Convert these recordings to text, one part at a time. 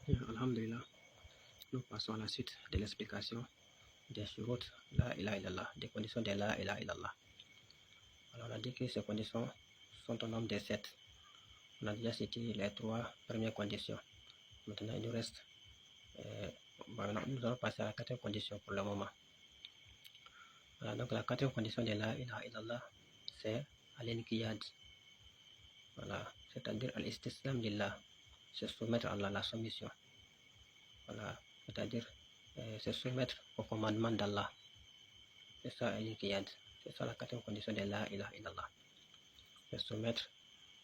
Alhamdulillah, nous passons à la suite de l'explication des shurut la ilaha illallah, des conditions de la ilaha illallah. Alors on a dit que ces conditions sont au nombre de 7. On a déjà cité les 3 premières conditions. Maintenant il nous reste, nous allons passer à la 4e condition pour le moment. Voilà, donc la 4e condition de la ilaha illallah, c'est al-inqiyad. Voilà, c'est-à-dire al-istislam lillah, se soumettre à Allah, la soumission. Voilà, c'est-à-dire se soumettre au commandement d'Allah. C'est ça al-inqiyad. C'est ça la 4e condition de la ilaha illallah. Se soumettre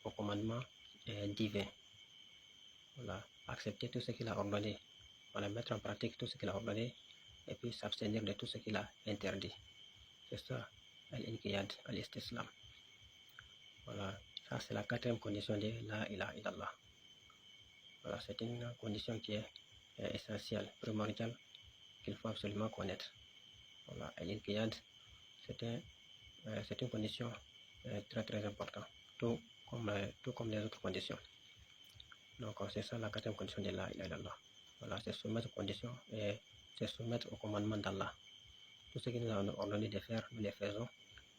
au commandement divin. Voilà, accepter tout ce qu'il a ordonné. Voilà, mettre en pratique tout ce qu'il a ordonné et puis s'abstenir de tout ce qu'il a interdit. C'est ça al-inqiyad, al-istislam. Voilà, ça c'est la 4e condition de la ilaha illallah. Voilà, c'est une condition qui est essentielle, primordiale, qu'il faut absolument connaître. Voilà, al-inqiyad, c'est une condition très très importante, tout comme les autres conditions. Donc c'est ça la 4e condition de la ilaha illallah. Voilà, c'est soumettre aux conditions et c'est soumettre au commandement d'Allah. Tout ce qu'il nous a ordonné de faire, nous le faisons,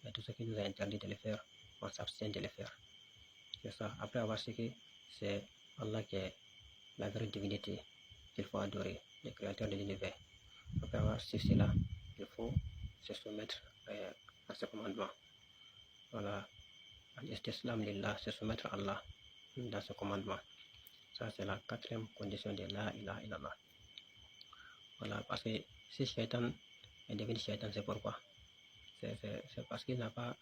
et tout ce qu'il nous a interdit de le faire, on s'abstient de le faire. C'est ça. Après avoir su que c'est Allah qui est la vraie divinité qu'il faut adorer, le créateur de l'univers. Après avoir su cela, il faut se soumettre à ce commandement. Voilà, al-istislam lillah, se soumettre à Allah dans ce commandement. Ça c'est la 4e condition de la ilaha illallah. Voilà, parce que si Shaitan est devenu Shaitan, c'est pourquoi? C'est parce qu'il n'a pas,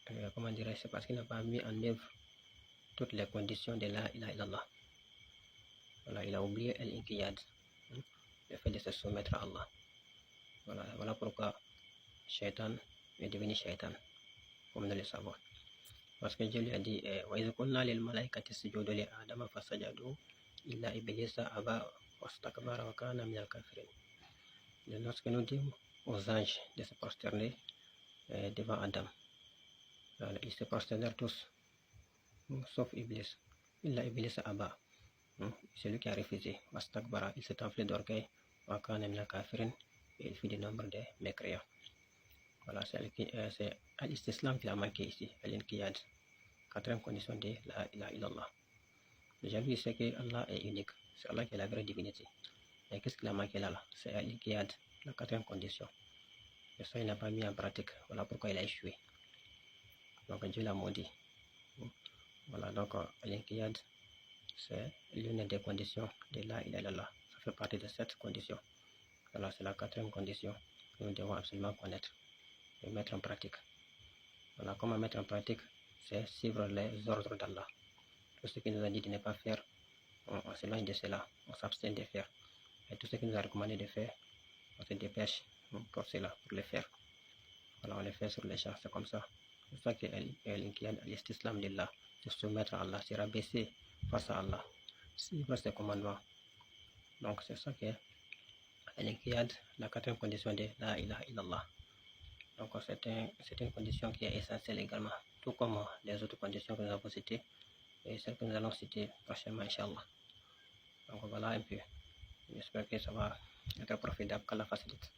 c'est parce qu'il n'a pas mis en œuvre toutes les conditions de la ilaha illallah. Voilà, il a oublié al-inqiyad, le fait de se soumettre à Allah. Voilà pourquoi Shaitan est devenu Shaitan, comme nous le savons. Parce que Dieu lui a dit وَإِذْ قُلْنَا لِلْمَلَائِكَةِ اسْجُدُوا لِآدَمَ فَسَجَدُوا إِلَّا إِبْلِيسَ أَبَى وَاسْتَكْبَرَ وَكَانَ مِنَ الْكَافِرِينَ. Lorsque nous disons aux anges de se prosterner devant Adam, ils se prosternèrent tous, sauf Iblis. إِلَّا إِبْلِيسَ أَبَى, celui qui a refusé. Wastakbara, il s'est enflé d'orgueil. Wakana min al-kafirin, et il fit du nombre des mécréants. Voilà, c'est al-istislam qu'il a manqué ici, al-inqiyad. 4e condition de la ilaha illallah. Déjà lui, c'est que Allah est unique, c'est Allah qui est la vraie divinité. Et qu'est-ce qu'il a manqué là? C'est al-inqiyad, la 4e condition. Et ça, il n'a pas mis en pratique. Voilà pourquoi il a échoué. Donc Dieu l'a maudit. Voilà, donc al-inqiyad, c'est l'une des conditions de la ilaha illallah. Ça fait partie de cette condition. Voilà, c'est la 4e condition que nous devons absolument connaître et mettre en pratique. Voilà, comment mettre en pratique? C'est suivre les ordres d'Allah. Tout ce qu'il nous a dit de ne pas faire, on s'éloigne de cela, on s'abstient de faire. Et tout ce qu'il nous a recommandé de faire, on se dépêche pour cela, pour le faire. Voilà, on le fait sur les champs, c'est comme ça. C'est ça que l'inqiyad al-istislam lillah, se soumettre à Allah, se rabaisser face à Allah, suivre ses commandements. Donc c'est ça que l'inqiyad, la 4e condition de la ilaha illallah. Donc c'est une condition qui est essentielle également, tout comme les autres conditions que nous avons citées et celles que nous allons citer prochainement, Inch'Allah. Donc voilà un peu. J'espère que ça va être profitable, qu'Allah facilite.